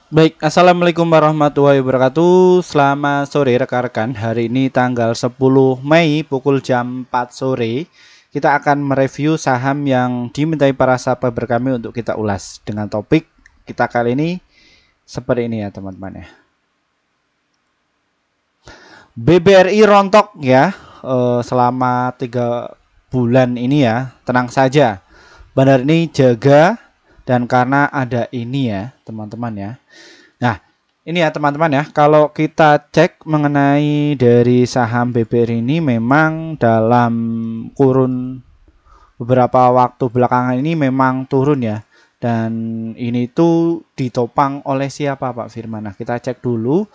Baik, Assalamualaikum warahmatullahi wabarakatuh. Selamat sore rekan-rekan. Hari ini tanggal 10 Mei pukul jam 4 sore. Kita akan mereview saham yang dimintai para subscriber kami untuk kita ulas. Dengan topik kita kali ini seperti ini ya teman-teman ya. BBRI rontok ya selama 3 bulan ini ya. Tenang saja. Bandar ini jaga dan karena ada ini ya teman-teman ya. Nah, ini ya teman-teman ya, kalau kita cek mengenai dari saham BBRI ini memang dalam kurun beberapa waktu belakangan ini memang turun ya. Dan ini tuh ditopang oleh siapa Pak Firman? Nah, kita cek dulu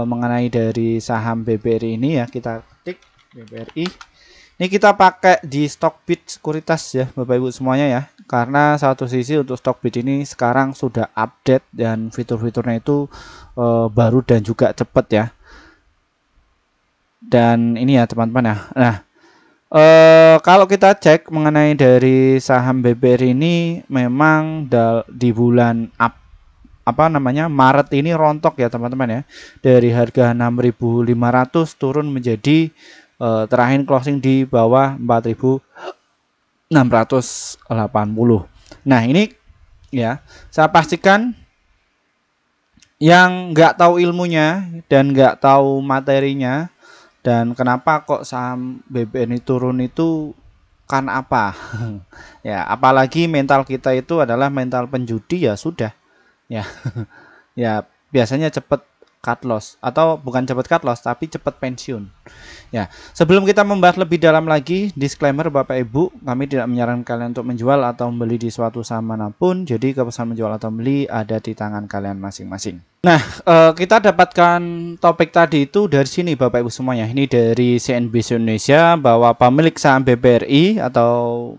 mengenai dari saham BBRI ini ya, kita klik BBRI. Ini kita pakai di Stockbit sekuritas ya Bapak Ibu semuanya ya. Karena satu sisi untuk Stockbit ini sekarang sudah update dan fitur-fiturnya itu baru dan juga cepat ya. Dan ini ya teman-teman ya. Nah, kalau kita cek mengenai dari saham BBRI ini memang di bulan Maret ini rontok ya teman-teman ya. Dari harga 6.500 turun menjadi terakhir closing di bawah 4.680. Nah ini ya saya pastikan yang nggak tahu ilmunya dan nggak tahu materinya dan kenapa kok saham BBRI turun itu kan apa ya, apalagi mental kita itu adalah mental penjudi ya sudah ya. Ya biasanya cepet cut loss atau bukan cepet cut loss tapi cepet pensiun. Ya, sebelum kita membahas lebih dalam lagi, disclaimer Bapak Ibu, kami tidak menyarankan kalian untuk menjual atau membeli di suatu saham manapun. Jadi keputusan menjual atau membeli ada di tangan kalian masing-masing. Nah, kita dapatkan topik tadi itu dari sini Bapak Ibu semuanya. Ini dari CNBC Indonesia bahwa pemilik saham BBRI atau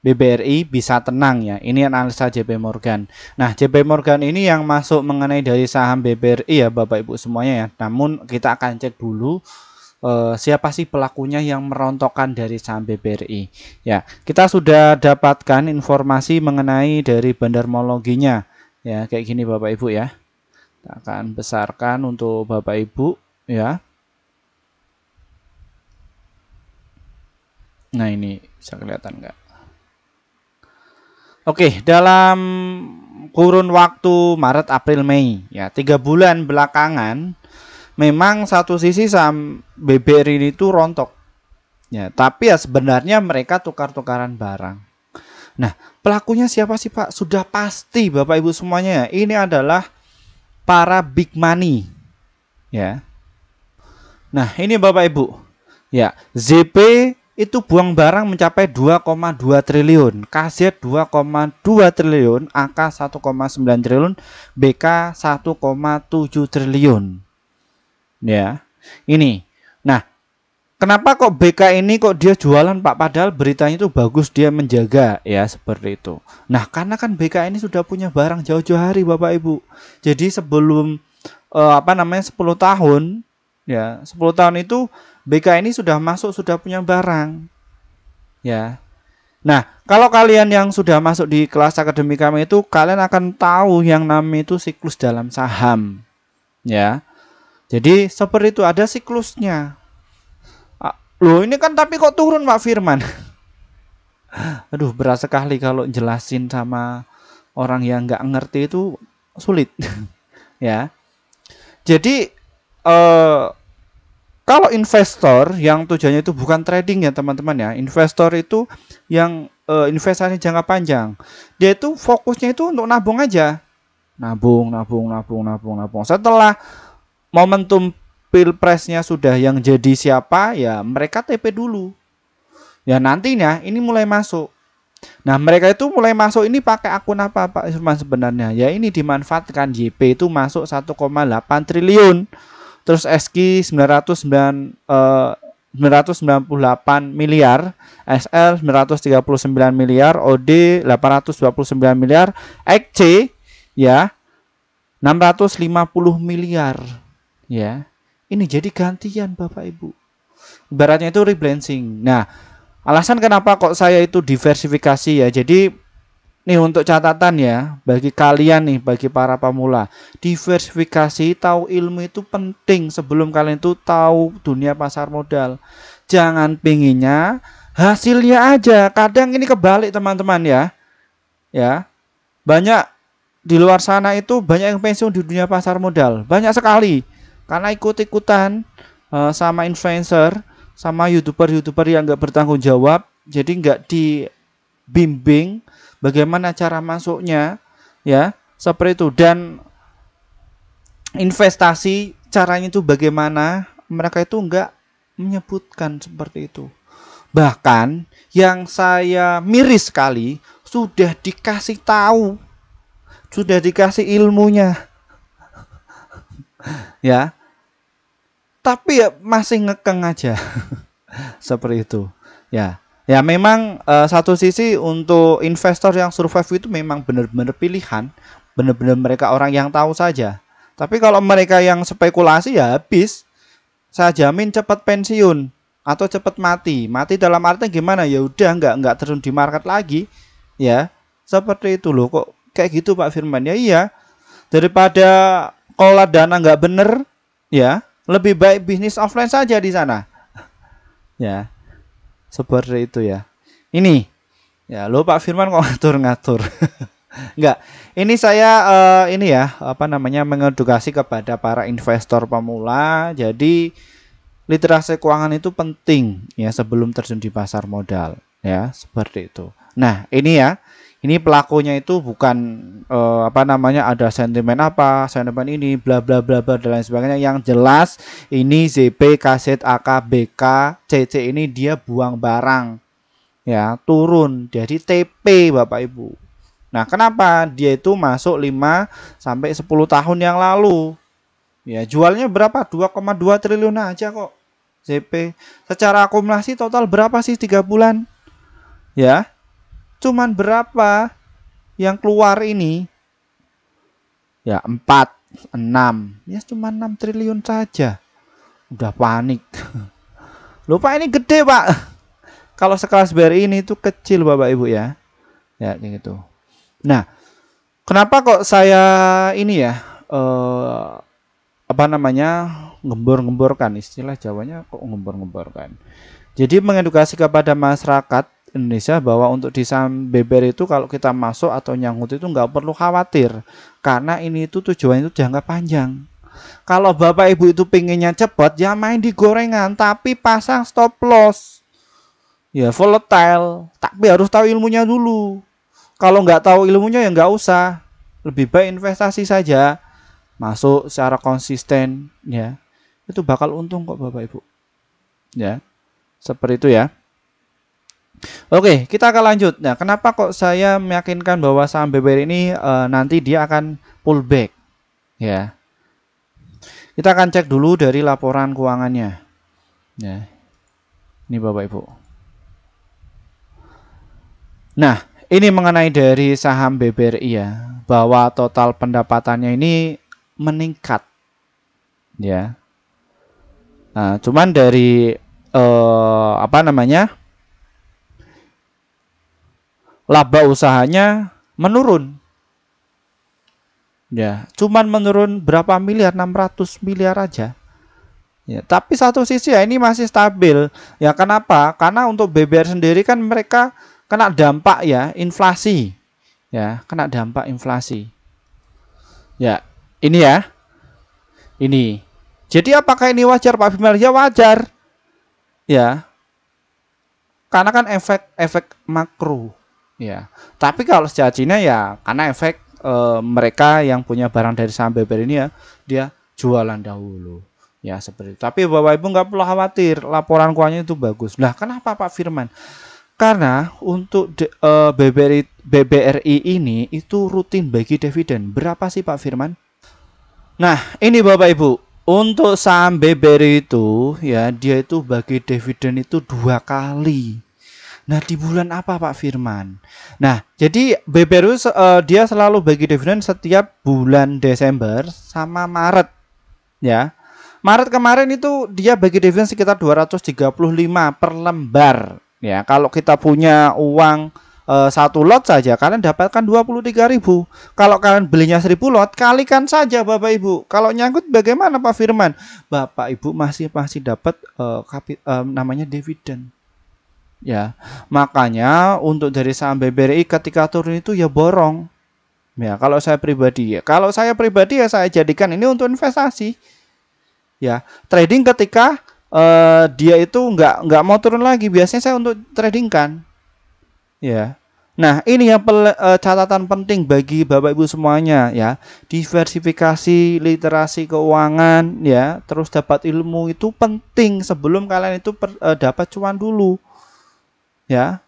BBRI bisa tenang ya. Ini analisa JP Morgan. Nah, JP Morgan ini yang masuk mengenai dari saham BBRI ya Bapak Ibu semuanya ya. Namun kita akan cek dulu siapa sih pelakunya yang merontokkan dari saham BBRI. Ya, kita sudah dapatkan informasi mengenai dari bandarmologinya. Ya, kayak gini Bapak Ibu ya. Kita akan besarkan untuk Bapak Ibu ya. Nah, ini bisa kelihatan enggak? Oke, dalam kurun waktu Maret, April, Mei, ya 3 bulan belakangan, memang satu sisi saham BBRI itu rontok, ya. Tapi ya sebenarnya mereka tukar-tukaran barang. Nah, pelakunya siapa sih Pak? Sudah pasti Bapak Ibu semuanya. Ini adalah para big money, ya. Nah, ini Bapak Ibu, ya. ZP itu buang barang mencapai 2,2 triliun, KZ 2,2 triliun, AK 1,9 triliun, BK 1,7 triliun. Ya. Ini. Nah, kenapa kok BK ini kok dia jualan Pak? Padahal beritanya itu bagus, dia menjaga ya seperti itu. Nah, karena kan BK ini sudah punya barang jauh-jauh hari Bapak Ibu. Jadi sebelum 10 tahun ya, 10 tahun itu BK ini sudah masuk, sudah punya barang. Ya. Nah, kalau kalian yang sudah masuk di kelas akademi kami itu, kalian akan tahu yang namanya itu siklus dalam saham. Ya. Jadi seperti itu, ada siklusnya. Loh, ini kan tapi kok turun Pak Firman? Aduh, berat sekali kalau jelasin sama orang yang nggak ngerti itu sulit. Ya. Jadi kalau investor yang tujuannya itu bukan trading ya teman-teman ya, investor itu yang investasi jangka panjang, dia itu fokusnya itu untuk nabung aja, nabung. Setelah momentum pilpresnya sudah yang jadi siapa ya mereka TP dulu. Ya nantinya ini mulai masuk. Nah mereka itu mulai masuk ini pakai akun apa Pak Irman sebenarnya? Ya ini dimanfaatkan, JP itu masuk 1,8 triliun. Terus SQ 998 miliar, SL 939 miliar, OD 829 miliar, XC ya 650 miliar. Ya. Ini jadi gantian Bapak Ibu. Ibaratnya itu rebalancing. Nah, alasan kenapa kok saya itu diversifikasi ya. Jadi nih untuk catatan ya, bagi kalian nih, bagi para pemula, diversifikasi, tahu ilmu itu penting sebelum kalian itu tahu dunia pasar modal. Jangan pinginnya hasilnya aja. Kadang ini kebalik teman-teman ya. Ya, banyak di luar sana itu banyak yang pensiun di dunia pasar modal. Banyak sekali. Karena ikut-ikutan sama influencer, sama YouTuber-YouTuber yang nggak bertanggung jawab. Jadi nggak dibimbing bagaimana cara masuknya, ya, seperti itu. Dan investasi caranya itu bagaimana, mereka itu enggak menyebutkan seperti itu. Bahkan yang saya miris sekali, sudah dikasih tahu, sudah dikasih ilmunya, ya, tapi ya masih ngekeng aja. Seperti itu, ya. Ya memang satu sisi untuk investor yang survive itu memang benar-benar pilihan, benar-benar mereka orang yang tahu saja. Tapi kalau mereka yang spekulasi ya habis. Saya jamin cepat pensiun atau cepat mati. Mati dalam arti gimana? Ya udah nggak terjun di market lagi, ya. Seperti itu loh. Kok kayak gitu Pak Firman? Ya iya. Daripada kelola dana nggak bener, ya lebih baik bisnis offline saja di sana. Ya, seperti itu ya. Ini, ya lo Pak Firman kok ngatur-ngatur. Enggak. Ini saya ini ya, apa namanya, mengedukasi kepada para investor pemula. Jadi literasi keuangan itu penting ya sebelum terjun di pasar modal, ya, seperti itu. Nah, ini ya. Ini pelakunya itu bukan apa namanya, ada sentimen apa, sentimen ini bla bla bla bla dan lain sebagainya. Yang jelas ini ZP, KZ, AK, BK, CC ini dia buang barang. Ya, turun jadi TP Bapak Ibu. Nah, kenapa dia itu masuk 5 sampai 10 tahun yang lalu? Ya, jualnya berapa? 2,2 triliun aja kok. ZP. Secara akumulasi total berapa sih 3 bulan? Ya. Cuman berapa yang keluar ini? Ya, 4, 6. Ya, cuma 6 triliun saja. Udah panik. Lupa ini gede, Pak. Kalau sekelas BRI ini itu kecil Bapak Ibu ya. Ya, kayak gitu. Nah, kenapa kok saya ini ya, apa namanya, ngembor-ngemborkan, istilah Jawanya kok ngembor-ngemborkan. Jadi mengedukasi kepada masyarakat Indonesia bahwa untuk di saham BBR itu kalau kita masuk atau nyangkut itu nggak perlu khawatir, karena ini itu tujuannya itu jangka panjang. Kalau Bapak Ibu itu pengennya cepat, ya main di gorengan, tapi pasang stop loss. Ya volatile, tapi harus tahu ilmunya dulu. Kalau nggak tahu ilmunya ya nggak usah. Lebih baik investasi saja. Masuk secara konsisten ya. Itu bakal untung kok Bapak Ibu. Ya. Seperti itu ya. Oke, kita akan lanjut. Nah, kenapa kok saya meyakinkan bahwa saham BBR ini nanti dia akan pullback? Ya. Kita akan cek dulu dari laporan keuangannya. Ya. Ini Bapak Ibu. Nah, ini mengenai dari saham BBRI ya, bahwa total pendapatannya ini meningkat, ya. Nah, cuman dari apa namanya, laba usahanya menurun, ya. Cuman menurun berapa miliar, 600 miliar aja. Ya, tapi satu sisi ya ini masih stabil. Ya kenapa? Karena untuk BBR sendiri kan mereka kena dampak ya inflasi. Ya, kena dampak inflasi. Ya, ini ya. Ini. Jadi apakah ini wajar Pak Bimar? Ya wajar. Ya. Karena kan efek makro. Ya. Tapi kalau secara Cina ya karena efek mereka yang punya barang dari saham BBR ini ya, dia jualan dahulu. Ya seperti itu. Tapi Bapak Ibu nggak perlu khawatir, laporan keuangannya itu bagus. Nah, kenapa Pak Firman? Karena untuk BBRI ini itu rutin bagi dividen. Berapa sih Pak Firman? Nah, ini Bapak Ibu, untuk saham BBRI itu ya dia itu bagi dividen itu 2 kali. Nah, di bulan apa Pak Firman? Nah, jadi BBRI dia selalu bagi dividen setiap bulan Desember sama Maret. Ya. Maret kemarin itu dia bagi dividen sekitar 235 per lembar. Ya, kalau kita punya uang satu lot saja kalian dapatkan 23.000. Kalau kalian belinya 1.000 lot, kalikan saja Bapak Ibu. Kalau nyangkut bagaimana Pak Firman? Bapak Ibu masih dapat namanya dividen. Ya, makanya untuk dari saham BBRI ketika turun itu ya borong. Ya, kalau saya pribadi ya saya jadikan ini untuk investasi. Ya, trading ketika dia itu nggak mau turun lagi, biasanya saya untuk trading kan. Ya. Nah, ini yang catatan penting bagi Bapak Ibu semuanya ya. Diversifikasi literasi keuangan ya, terus dapat ilmu itu penting sebelum kalian itu dapat cuan dulu. Ya.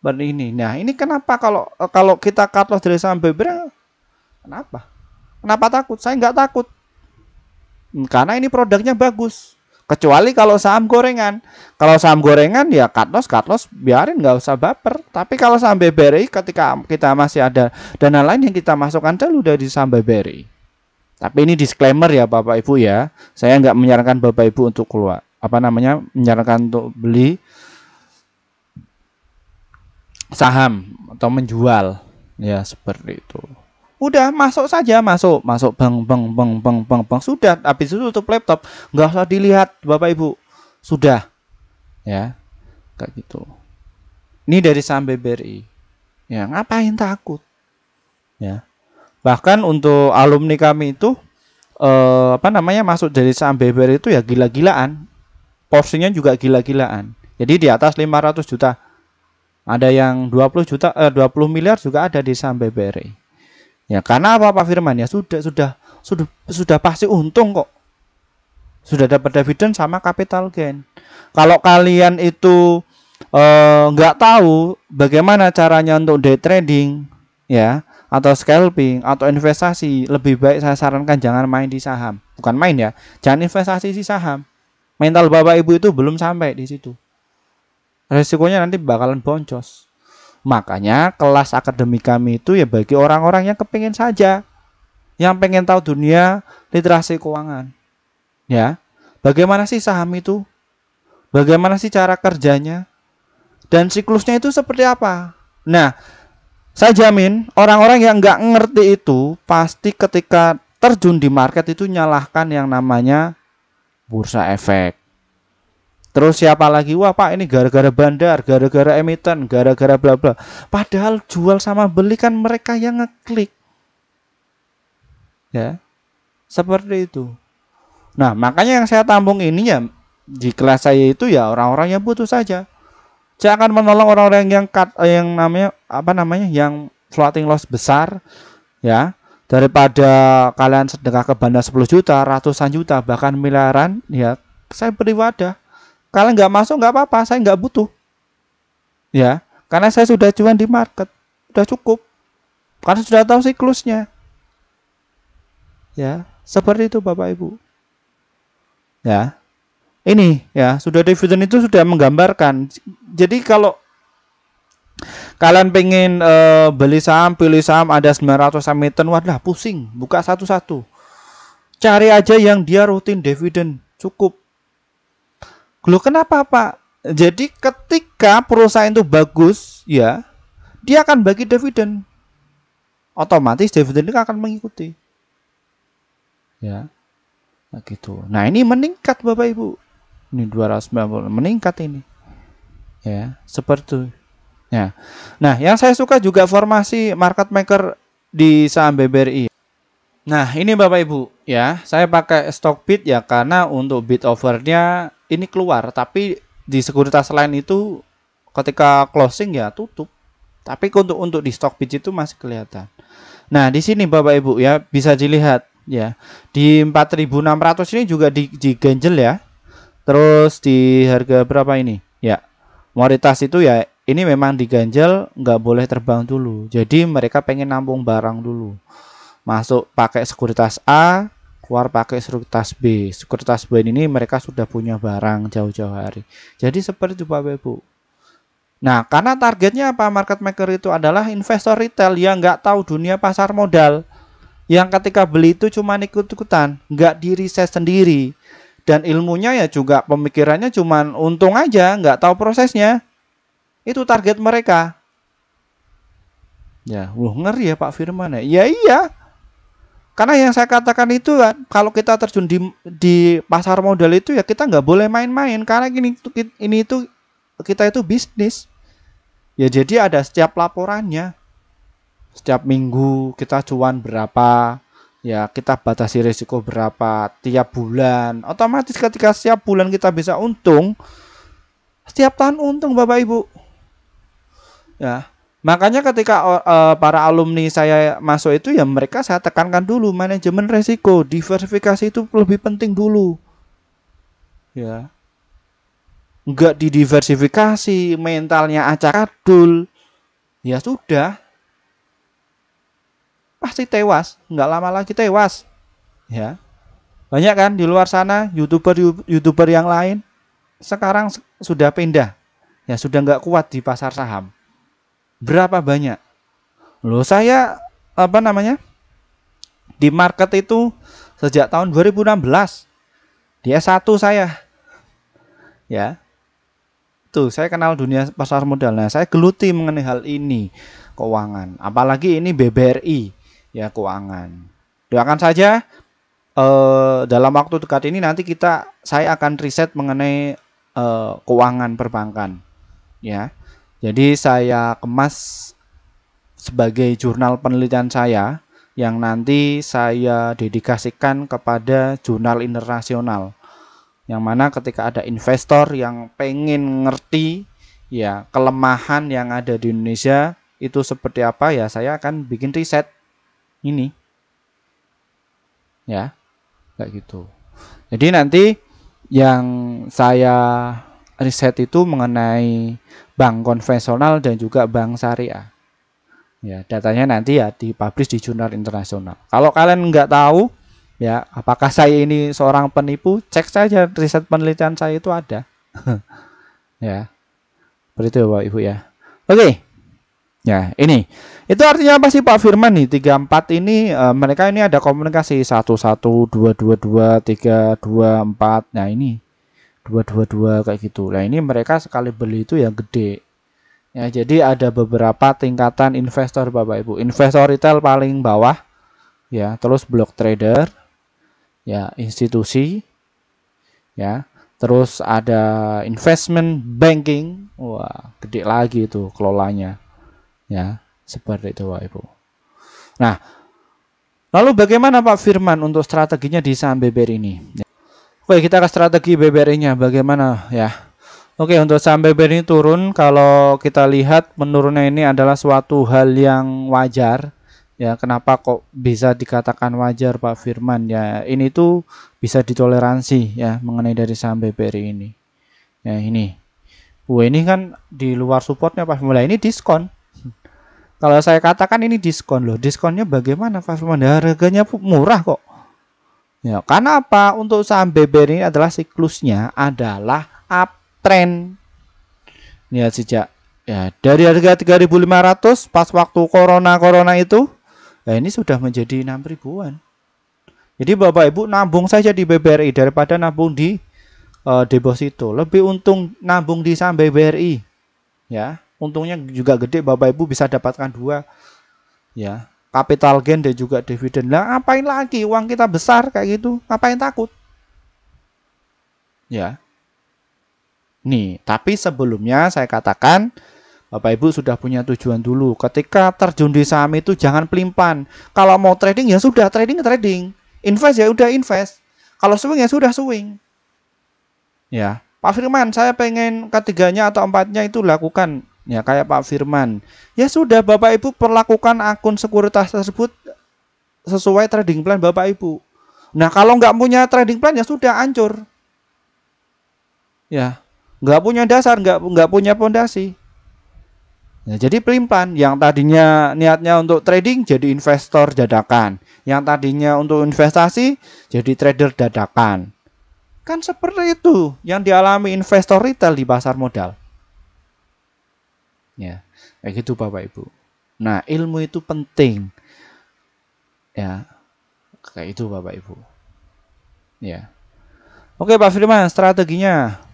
Ini. Nah, ini kenapa kalau kita cut loss dari saham BBRI? Kenapa? Kenapa takut? Saya nggak takut. Karena ini produknya bagus. Kecuali kalau saham gorengan. Kalau saham gorengan ya cut loss biarin, nggak usah baper. Tapi kalau saham BBRI ketika kita masih ada dana lain yang kita masukkan dulu dari saham BBRI. Tapi ini disclaimer ya Bapak Ibu ya. Saya nggak menyarankan Bapak Ibu untuk keluar. Menyarankan untuk beli saham atau menjual. Ya seperti itu. Udah masuk saja, masuk bang sudah, habis itu tutup laptop, nggak usah dilihat Bapak Ibu, sudah ya kayak gitu. Ini dari saham BBRI ya, ngapain takut ya. Bahkan untuk alumni kami itu masuk dari saham BBRI itu ya gila-gilaan, porsinya juga gila-gilaan, jadi di atas 500 juta, ada yang 20 miliar juga ada di saham BBRI. Ya, karena apa Pak Firman? Ya sudah pasti untung kok. Sudah dapat dividen sama capital gain. Kalau kalian itu nggak tahu bagaimana caranya untuk day trading ya, atau scalping atau investasi, lebih baik saya sarankan jangan main di saham. Bukan main ya, jangan investasi di saham. Mental Bapak Ibu itu belum sampai di situ. Resikonya nanti bakalan boncos. Makanya kelas akademik kami itu ya bagi orang-orang yang kepingin saja, yang pengen tahu dunia literasi keuangan. Ya, bagaimana sih saham itu? Bagaimana sih cara kerjanya? Dan siklusnya itu seperti apa? Nah, saya jamin orang-orang yang nggak ngerti itu pasti ketika terjun di market itu nyalahkan yang namanya bursa efek. Terus siapa lagi? Wah Pak, ini gara-gara bandar, gara-gara emiten, gara-gara bla bla. Padahal jual sama beli kan mereka yang ngeklik. Ya. Seperti itu. Nah, makanya yang saya tampung ini ya di kelas saya itu ya orang-orang yang butuh saja. Saya akan menolong orang-orang yang yang floating loss besar ya, daripada kalian sedekah ke bandar 10 juta, ratusan juta, bahkan miliaran ya. Saya beri wadah. Kalian nggak masuk nggak apa-apa, saya nggak butuh. Ya, karena saya sudah cuan di market, sudah cukup. Karena sudah tahu siklusnya. Ya, seperti itu Bapak Ibu. Ya, ini ya sudah dividen itu sudah menggambarkan. Jadi kalau kalian pengen beli saham, pilih saham ada 900 emiten, wadah pusing, buka satu-satu. Cari aja yang dia rutin dividen, cukup. Loh kenapa Pak? Jadi ketika perusahaan itu bagus ya, dia akan bagi dividen. Otomatis dividen itu akan mengikuti. Ya. Nah, gitu. Nah, ini meningkat Bapak Ibu. Ini 290 meningkat ini. Ya, seperti itu. Ya. Nah, yang saya suka juga formasi market maker di saham BBRI. Nah, ini Bapak Ibu ya, saya pakai Stockbit ya karena untuk bid overnya ini keluar, tapi di sekuritas lain itu ketika closing ya tutup. Tapi untuk di Stockbit itu masih kelihatan. Nah, di sini Bapak Ibu ya bisa dilihat ya. Di 4.600 ini juga diganjel ya. Terus di harga berapa ini? Ya. Mayoritas itu ya ini memang diganjel, nggak boleh terbang dulu. Jadi mereka pengen nampung barang dulu. Masuk pakai sekuritas A, keluar pakai sekuritas B. Sekuritas B ini mereka sudah punya barang jauh-jauh hari. Jadi seperti itu Bapak Ibu. Nah, karena targetnya apa? Market maker itu adalah investor retail yang nggak tahu dunia pasar modal. Yang ketika beli itu cuma ikut-ikutan, nggak diriset sendiri. Dan ilmunya ya juga pemikirannya cuma untung aja, nggak tahu prosesnya. Itu target mereka. Ya, ngeri ya Pak Firman ya. Ya iya. Karena yang saya katakan itu kan, kalau kita terjun di pasar modal itu ya kita nggak boleh main-main karena ini itu kita itu bisnis. Ya jadi ada setiap laporannya. Setiap minggu kita cuan berapa, ya kita batasi risiko berapa tiap bulan. Otomatis ketika setiap bulan kita bisa untung, setiap tahun untung Bapak Ibu. Ya. Makanya ketika para alumni saya masuk itu ya mereka saya tekankan dulu manajemen risiko, diversifikasi itu lebih penting dulu. Ya. Enggak didiversifikasi, mentalnya acak adul. Ya sudah, pasti tewas, enggak lama lagi tewas. Ya. Banyak kan di luar sana YouTuber yang lain sekarang sudah pindah. Ya sudah enggak kuat di pasar saham. Berapa banyak? Loh saya apa namanya? Di market itu sejak tahun 2016. Di S1 saya. Ya. Tuh, saya kenal dunia pasar modal. Nah, saya geluti mengenai hal ini, keuangan. Apalagi ini BBRI, ya keuangan. Doakan saja dalam waktu dekat ini nanti saya akan riset mengenai keuangan perbankan, ya. Jadi saya kemas sebagai jurnal penelitian saya yang nanti saya dedikasikan kepada jurnal internasional. Yang mana ketika ada investor yang pengen ngerti ya kelemahan yang ada di Indonesia itu seperti apa ya saya akan bikin riset ini. Ya, kayak gitu. Jadi nanti yang saya riset itu mengenai bank konvensional dan juga bank syariah. Ya, datanya nanti ya dipublish di jurnal internasional. Kalau kalian nggak tahu, ya apakah saya ini seorang penipu, cek saja riset penelitian saya itu ada. Ya, seperti itu Bapak Ibu ya. Oke, ya ini. Itu artinya apa sih Pak Firman nih? 34 ini mereka ini ada komunikasi 11, 222, 324. Nah ini 222 kayak gitu. Nah ini mereka sekali beli itu ya gede. Ya, jadi ada beberapa tingkatan investor Bapak Ibu. Investor retail paling bawah, ya, terus block trader, ya, institusi, ya, terus ada investment banking, wah, gede lagi itu kelolanya, ya, seperti itu Bapak Ibu. Nah, lalu bagaimana Pak Firman untuk strateginya di saham BBRI ini? Oke, kita ke strategi BBRI-nya bagaimana ya? Oke, untuk saham BBRI ini turun, kalau kita lihat menurunnya ini adalah suatu hal yang wajar. Ya, kenapa kok bisa dikatakan wajar Pak Firman? Ya, ini tuh bisa ditoleransi ya mengenai dari saham BBRI ini. Ya, ini. Ini kan di luar supportnya Pak Firman. Ini diskon. Kalau saya katakan ini diskon loh. Diskonnya bagaimana Pak Firman? Harganya murah kok. Ya, karena apa? Untuk saham BBRI ini adalah siklusnya adalah uptrend. Ya sejak ya dari harga 3.500 pas waktu corona itu, nah ini sudah menjadi 6 ribuan. Jadi Bapak Ibu nabung saja di BBRI daripada nabung di deposito. Lebih untung nabung di saham BBRI. Ya, untungnya juga gede Bapak Ibu bisa dapatkan dua. Ya, capital gain dan juga dividen. Lah ngapain lagi uang kita besar kayak gitu? Ngapain takut? Ya. Nih, tapi sebelumnya saya katakan Bapak Ibu sudah punya tujuan dulu. Ketika terjun di saham itu jangan pelimpan. Kalau mau trading ya sudah trading. Invest ya udah invest. Kalau swing ya sudah swing. Ya, Pak Firman, saya pengen ketiganya atau empatnya itu lakukan. Ya kayak Pak Firman. Ya sudah Bapak Ibu perlakukan akun sekuritas tersebut sesuai trading plan Bapak Ibu. Nah kalau nggak punya trading plan ya sudah hancur. Ya, nggak punya dasar, nggak punya fondasi. Ya, jadi pelimpan yang tadinya niatnya untuk trading jadi investor dadakan, yang tadinya untuk investasi jadi trader dadakan. Kan seperti itu yang dialami investor retail di pasar modal. Ya, kayak gitu Bapak Ibu. Nah, ilmu itu penting. Ya, kayak itu Bapak Ibu. Ya. Oke Pak Firman, strateginya.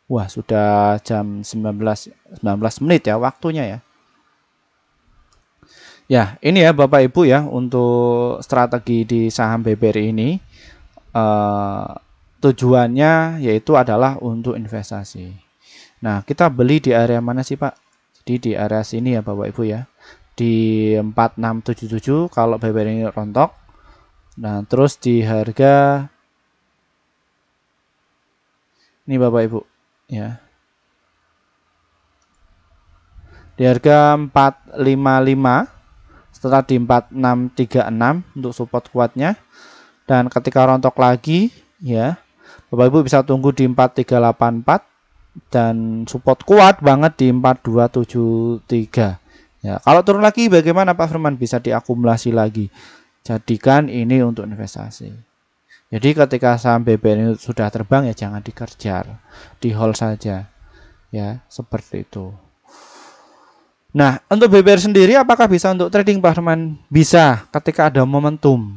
Wah, sudah jam 19 menit ya waktunya ya. Ya, ini ya Bapak Ibu ya untuk strategi di saham BBRI ini. Tujuannya yaitu adalah untuk investasi. Nah, kita beli di area mana sih Pak? Jadi di area sini ya Bapak Ibu ya. Di 4677 kalau BBRI ini rontok. Nah, terus di harga ini Bapak Ibu ya. Di harga 455 setelah di 4636 untuk support kuatnya, dan ketika rontok lagi ya Bapak Ibu bisa tunggu di 4384 dan support kuat banget di 4273 ya. Kalau turun lagi bagaimana Pak Firman? Bisa diakumulasi lagi, jadikan ini untuk investasi. Jadi ketika saham BBR ini sudah terbang ya jangan dikejar, di hold saja ya, seperti itu. Nah, untuk BBR sendiri apakah bisa untuk trading Pak Herman? Bisa, ketika ada momentum.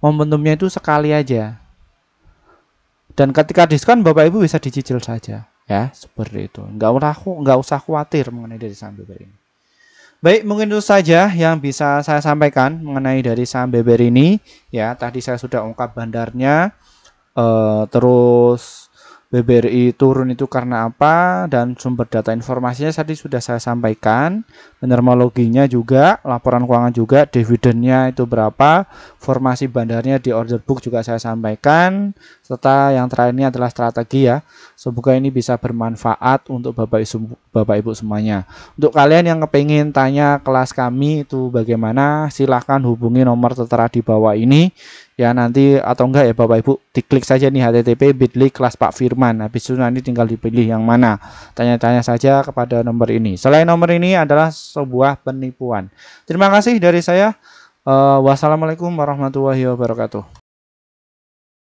Momentumnya itu sekali aja. Dan ketika diskon Bapak Ibu bisa dicicil saja, ya, seperti itu. Nggak usah khawatir mengenai dari saham BBR ini. Baik, mungkin itu saja yang bisa saya sampaikan mengenai dari saham BBR ini. Ya, tadi saya sudah ungkap bandarnya, terus BBRI turun itu karena apa, dan sumber data informasinya tadi sudah saya sampaikan, normal-loginya juga, laporan keuangan juga, dividennya itu berapa, formasi bandarnya di order book juga saya sampaikan, serta yang terakhir ini adalah strategi ya. Semoga ini bisa bermanfaat untuk Bapak Ibu semuanya. Untuk kalian yang kepingin tanya kelas kami itu bagaimana, silahkan hubungi nomor tertera di bawah ini ya, nanti atau enggak ya Bapak Ibu diklik saja nih http://bit.ly kelas Pak Firman. Habis itu nanti tinggal dipilih yang mana, tanya-tanya saja kepada nomor ini. Selain nomor ini adalah sebuah penipuan. Terima kasih dari saya. Wassalamualaikum warahmatullahi wabarakatuh.